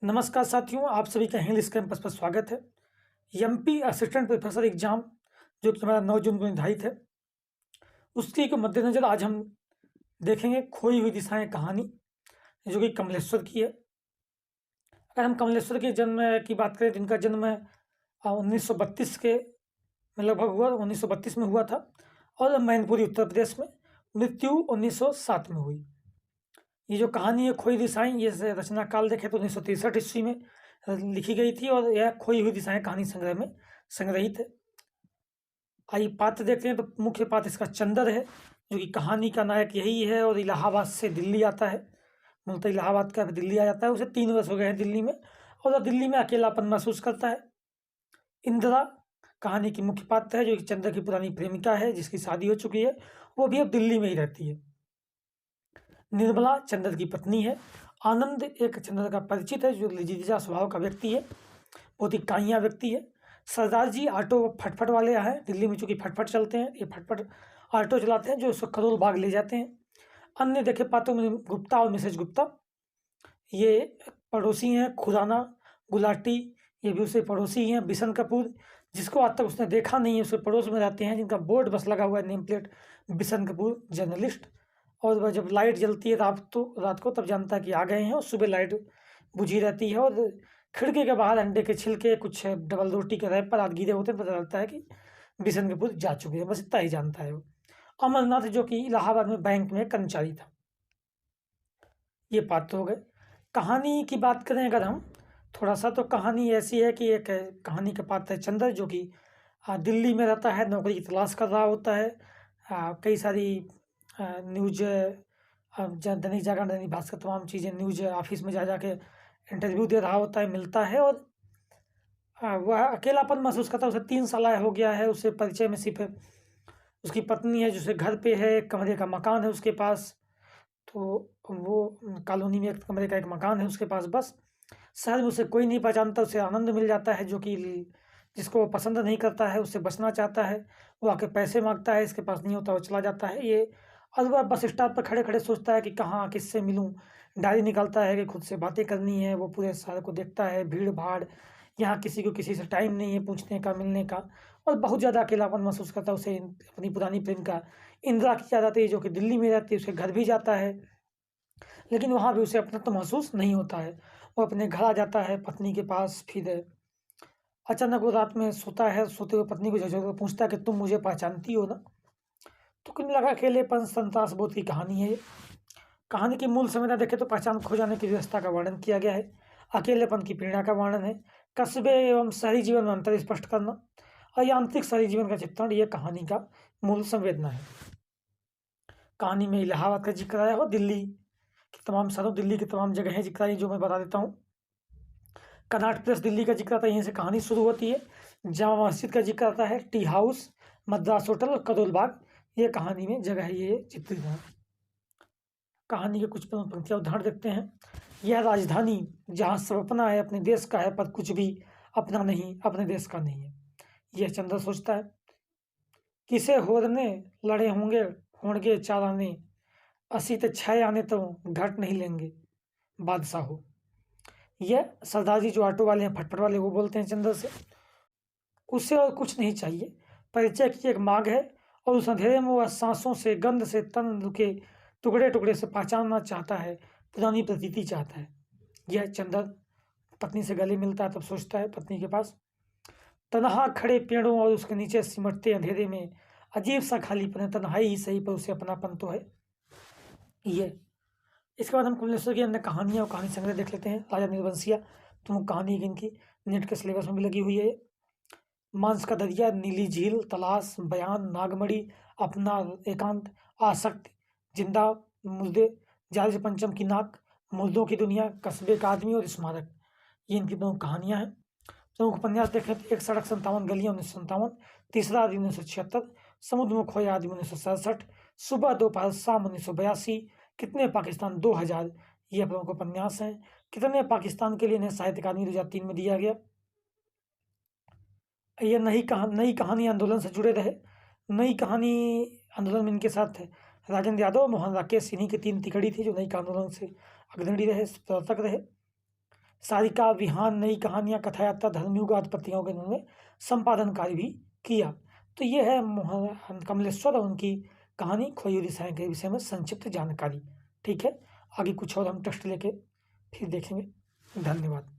नमस्कार साथियों, आप सभी का इंग्लिश कैंपस पर स्वागत है। एमपी असिस्टेंट प्रोफेसर एग्जाम जो कि हमारा 9 जून को निर्धारित है, उसके के मद्देनजर आज हम देखेंगे खोई हुई दिशाएं कहानी, जो कि कमलेश्वर की है। अगर हम कमलेश्वर के जन्म की बात करें तो इनका जन्म 1932 के में लगभग हुआ, 1932 में हुआ था और मैनपुरी उत्तर प्रदेश में। मृत्यु 1907 में हुई। ये जो कहानी है खोई दिशाएं, ये रचना काल देखें तो 1963 ईस्वी में लिखी गई थी और यह खोई हुई दिशाएं कहानी संग्रह में संग्रहित है। आइए पात्र देखते हैं। तो मुख्य पात्र इसका चंदर है, जो कि कहानी का नायक यही है और इलाहाबाद से दिल्ली आता है। मूलतः इलाहाबाद का दिल्ली आ जाता है। उसे 3 वर्ष हो गए हैं दिल्ली में और दिल्ली में अकेलापन महसूस करता है। इंदिरा कहानी की मुख्य पात्र है, जो कि चंद्र की पुरानी प्रेमिका है, जिसकी शादी हो चुकी है। वो भी अब दिल्ली में ही रहती है। निर्मला चंद्र की पत्नी है। आनंद एक चंद्र का परिचित है, जो लिजिजा स्वभाव का व्यक्ति है, बहुत ही काइया व्यक्ति है। सरदार जी ऑटो फटफट वाले हैं दिल्ली में, चूंकि फटफट चलते हैं, ये फटफट ऑटो चलाते हैं जो उसको करोल बाग ले जाते हैं। अन्य देखे पात्रों में गुप्ता और मिसेज गुप्ता, ये पड़ोसी हैं। खुराना गुलाटी, ये भी उससे पड़ोसी हैं। बिशन कपूर, जिसको आज तक उसने देखा नहीं है, उसके पड़ोस में रहते हैं, जिनका बोर्ड बस लगा हुआ है, name plate Bishan Kapoor journalist. और वह जब लाइट जलती है रात को तब जानता है कि आ गए हैं, और सुबह लाइट बुझी रहती है और खिड़की के बाहर अंडे के छिलके, कुछ डबल रोटी के रैपर आदि गिरे होते हैं। पता चलता है कि बिशन कपूर जा चुके हैं। बस इतना ही जानता है वो। अमरनाथ, जो कि इलाहाबाद में बैंक में कर्मचारी था। ये पात्र हो गए। कहानी की बात करें अगर हम थोड़ा सा, तो कहानी ऐसी है कि एक कहानी का पात्र है चंद्र, जो कि दिल्ली में रहता है, नौकरी की तलाश कर रहा होता है। कई सारी न्यूज, दैनिक जागरण, दैनिक भास्कर, तमाम चीज़ें न्यूज ऑफिस में जा जाके इंटरव्यू दे रहा होता है, मिलता है और वह अकेलापन महसूस करता है। उसे 3 साल हो गया है। उसे परिचय में सिर्फ उसकी पत्नी है, जो उसे घर पे है, एक कमरे का मकान है उसके पास। तो वो कॉलोनी में एक कमरे का एक मकान है उसके पास। बस शहर में उसे कोई नहीं पहचानता। उसे आनंद मिल जाता है, जो कि जिसको वो पसंद नहीं करता है, उससे बचना चाहता है। वो आके पैसे मांगता है, इसके पास नहीं होता, वो चला जाता है। ये और वह बस स्टॉप पर खड़े खड़े सोचता है कि कहाँ किससे मिलूं। डायरी निकालता है कि खुद से बातें करनी है। वो पूरे शहर को देखता है, भीड़ भाड़, यहाँ किसी को किसी से टाइम नहीं है पूछने का, मिलने का, और बहुत ज़्यादा अकेलापन महसूस करता है। उसे अपनी पुरानी प्रेमिका इंदिरा की याद आती है, जो कि दिल्ली में रहती है। उसके घर भी जाता है, लेकिन वहाँ भी उसे अपना तो महसूस नहीं होता है। वो अपने घर आ जाता है पत्नी के पास। फिर अचानक वो रात में सोता है, सोते हुए पत्नी को झकझोर कर पूछता है कि तुम मुझे पहचानती हो ना। तो कुल मिलाकर अकेलेपन संतास बोध की कहानी है ये। कहानी की मूल संवेदना देखें तो पहचान खो जाने की व्यवस्था का वर्णन किया गया है। अकेलेपन की पीड़ा का वर्णन है। कस्बे एवं शहरी जीवन में अंतर स्पष्ट करना और यांत्रिक शहरी जीवन का चित्रण, ये कहानी का मूल संवेदना है। कहानी में इलाहाबाद का जिक्र आया हो, दिल्ली की तमाम शहरों, दिल्ली की तमाम जगहें जिक्र आई, जो मैं बता देता हूँ। कर्नाट प्लेस दिल्ली का जिक्र आता है, यहीं से कहानी शुरू होती है। जामा मस्जिद का जिक्र आता है, टी हाउस, मद्रास होटल और करोल बाग, ये कहानी में जगह है, ये चित्रित है। कहानी के कुछ पंक्तियां उदाहरण देखते हैं। यह राजधानी जहाँ सब अपना है, अपने देश का है, पर कुछ भी अपना नहीं, अपने देश का नहीं है। यह चंद्र सोचता है। किसे होरने लड़े होंगे चार आने, असी ते छह आने तो घट नहीं लेंगे बादशाह हो। यह सरदार जी जो ऑटो वाले हैं, फटफट वाले, वो बोलते हैं चंद्र से। उससे और कुछ नहीं चाहिए, परिचय की एक मांग है, और उस अंधेरे में वह सांसों से, गंध से, तन के टुकड़े टुकड़े से पहचानना चाहता है, पुरानी प्रतीति चाहता है। यह चंद्र पत्नी से गले मिलता है, तब सोचता है पत्नी के पास, तनहा खड़े पेड़ों और उसके नीचे सिमटते अंधेरे में अजीब सा खालीपन है। तन्हाई ही सही, पर उसे अपनापन तो है। ये इसके बाद हम कमलेश्वर की अन्य कहानियाँ और कहानी संग्रह देख लेते हैं। राजा निर्वंशिया प्रमुख कहानी इनकी नेट के सिलेबस में भी लगी हुई है। मांस का दरिया, नीली झील, तलाश, बयान, नागमणि, अपना, एकांत, आसक्ति, जिंदा मुर्दे, जाल पंचम की नाक, मुर्दों की दुनिया, कस्बे का आदमी और स्मारक, ये इनकी प्रमुख कहानियां हैं। प्रमुख उपन्यास देखें तो एक सड़क 57 गलियां 1957, तीसरा आदमी 1976, समुद्र में खोया आदमी 1967, सुबह दोपहर शाम 1982, कितने पाकिस्तान 2000, ये प्रमुख उपन्यास हैं। कितने पाकिस्तान के लिए इन्हें साहित्य अकादमी 2003 में दिया गया। ये नई कहानी आंदोलन से जुड़े रहे। नई कहानी आंदोलन में इनके साथ राजेंद्र यादव, मोहन राकेश, इन्हीं की 3 तिकड़ी थी, जो नई आंदोलन से अग्रणी रहे, प्रवर्तक रहे। सारिका, विहान, नई कहानियाँ, कथा यात्रा, धर्मयुग आदि पत्रिकाओं के इन्होंने संपादन कार्य भी किया। तो ये है मोहन कमलेश्वर और उनकी कहानी खोई हुई दिशाएं के विषय में संक्षिप्त जानकारी। ठीक है, आगे कुछ और हम टेक्स्ट लेके फिर देखेंगे। धन्यवाद।